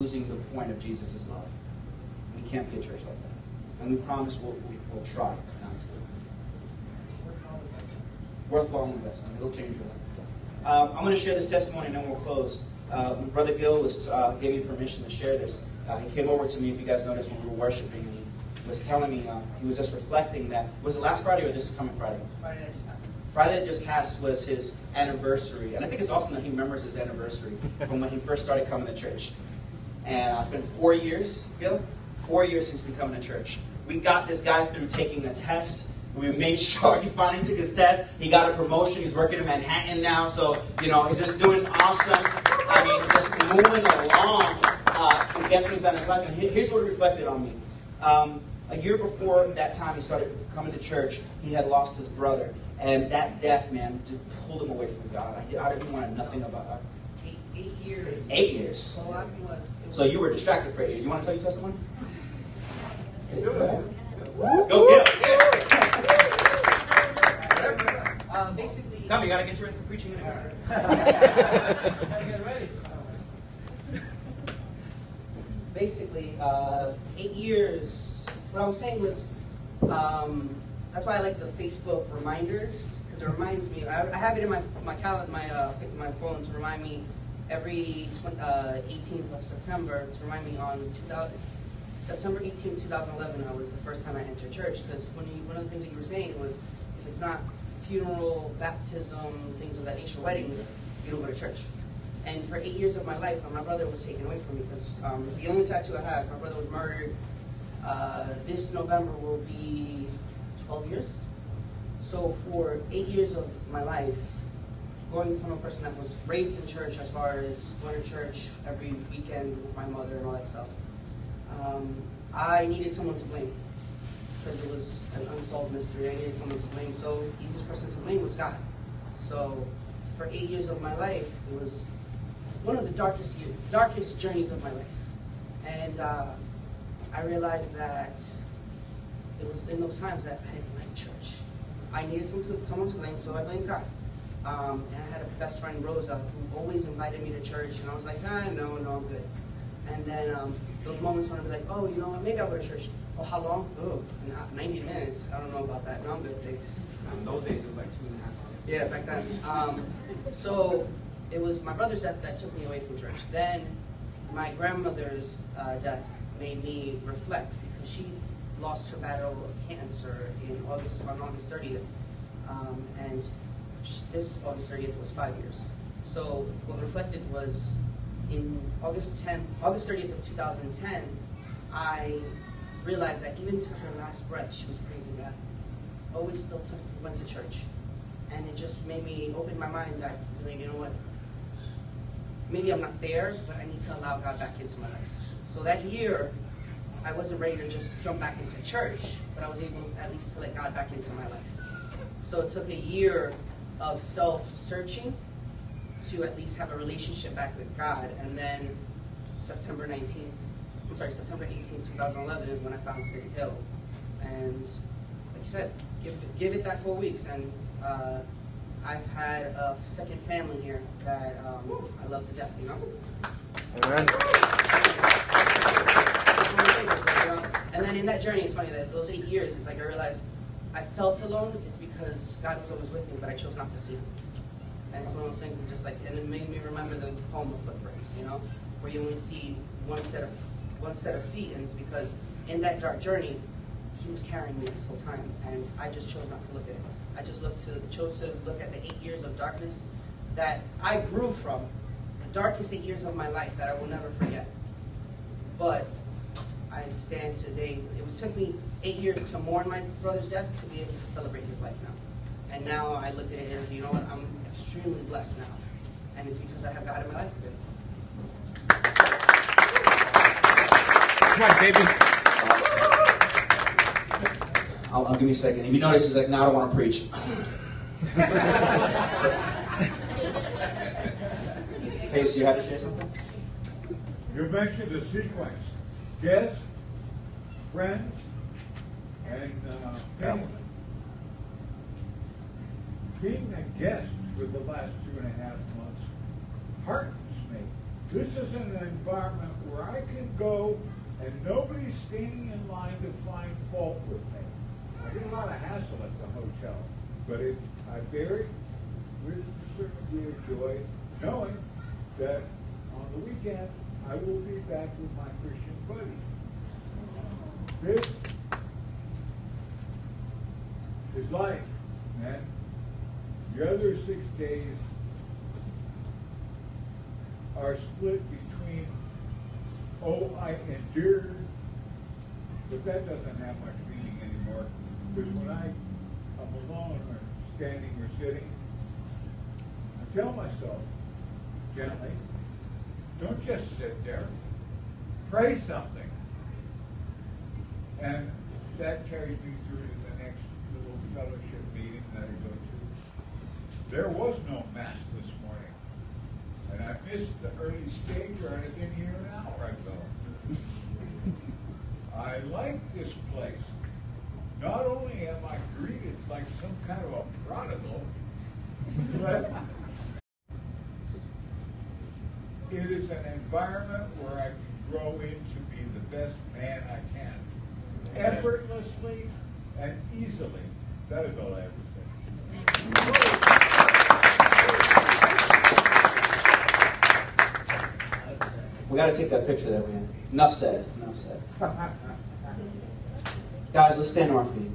losing the point of Jesus' love. We can't be a church like that. And we promise we'll try not to. Worthwhile investment. It'll change your life. I'm going to share this testimony and then we'll close. Brother Gil gave me permission to share this. He came over to me, if you guys noticed, when we were worshiping, and he was telling me, he was just reflecting that, was it last Friday or this coming Friday? Friday that just passed. Friday that just passed was his anniversary. And I think it's awesome that he remembers his anniversary from when he first started coming to church. And it's been 4 years, Gil? 4 years since becoming a church. We got this guy through taking a test. We made sure he finally took his test. He got a promotion. He's working in Manhattan now. So, he's just doing awesome. I mean, just moving along to get things done in his life. And here's what reflected on me. A year before that time he started coming to church, he had lost his brother. And that death, man, pulled him away from God. I didn't want nothing about it. 8 years. 8 years. So you were distracted for 8 years. You want to tell your testimony? Let's go, Gil. Basically, Come, you got to get ready for preaching in a minute. Get ready. Basically, 8 years. What I was saying was, that's why I like the Facebook reminders, because it reminds me. I have it in my calendar, my phone to remind me every 18th of September to remind me on September 18, 2011. Was the first time I entered church, because one of the things that you were saying was, if it's not funeral, baptism, things of that nature, weddings, you don't go to church. And for 8 years of my life, my brother was taken away from me, because the only tattoo I had, my brother was murdered. This November will be 12 years. So for 8 years of my life, going from a person that was raised in church, as far as going to church every weekend with my mother and all that stuff, I needed someone to blame, because it was an unsolved mystery. I needed someone to blame. So the easiest person to blame was God. So for 8 years of my life, it was one of the darkest journeys of my life. And I realized that it was in those times that I didn't like church. I needed someone to blame, so I blamed God. And I had a best friend, Rosa, who always invited me to church, and I was like, no, I'm good. And then those moments when I'd be like, oh, you know what, maybe I'll go to church. Oh, how long? Oh, 90 minutes. I don't know about that. No, I'm good, thanks. In those days, it was like 2.5 hours. Yeah, back then. So it was my brother's death that took me away from church. Then my grandmother's death made me reflect, because she lost her battle of cancer on August 30th. And this August 30th was 5 years. So what reflected was, in August 30th of 2010, I realized that even to her last breath, she was praising God. Always still went to church. And it just made me open my mind back to believe, you know what, maybe I'm not there, but I need to allow God back into my life. So that year, I wasn't ready to just jump back into church, but I was able at least to let God back into my life. So it took a year of self-searching to at least have a relationship back with God. And then September 18th, 2011 is when I found City Hill. And like you said, give it that 4 weeks. And I've had a second family here that I love to death, Amen. And then in that journey, it's funny that those 8 years, it's like I realized I felt alone. It's because God was always with me, but I chose not to see him. And it's one of those things, it's just like, and it made me remember the poem of Footprints, where you only see one set of feet, and it's because in that dark journey, he was carrying me this whole time, and I just chose not to look at it. I just chose to look at the 8 years of darkness that I grew from, the darkest 8 years of my life that I will never forget. But I stand today, took me 8 years to mourn my brother's death to be able to celebrate his life now. And now I look at it as, you know what, I'm extremely blessed now. And it's because I have God in my life again. Come on, baby. I'll give me a second. If you notice, he's like, no, I don't want to preach. Hey, so you had to share something? You mentioned the sequence. Guests, friends, and family. Being a guest for the last 2.5 months heartens me. This is an environment where where I can go and nobody's standing in line to find fault with me. I get a lot of hassle at the hotel, but I bear it with a certain degree of joy, knowing that on the weekend I will be back with my Christian buddies. This is life, man. The other 6 days are split between, oh, I endured, but that doesn't have much meaning anymore. Because when I'm alone or standing or sitting, I tell myself gently, don't just sit there, pray something. And that carries me through to the next little fellowship meeting that I go to. There was no mass this morning. And I missed the early stage, or I'd have been here an hour ago. I like this place. Not only am I greeted like some kind of a prodigal, but it is an environment where I can grow into be the best man I can. Effortlessly and easily. That is all I have to say. We got to take that picture there, man. Enough said. Enough said. Guys, let's stand on our feet.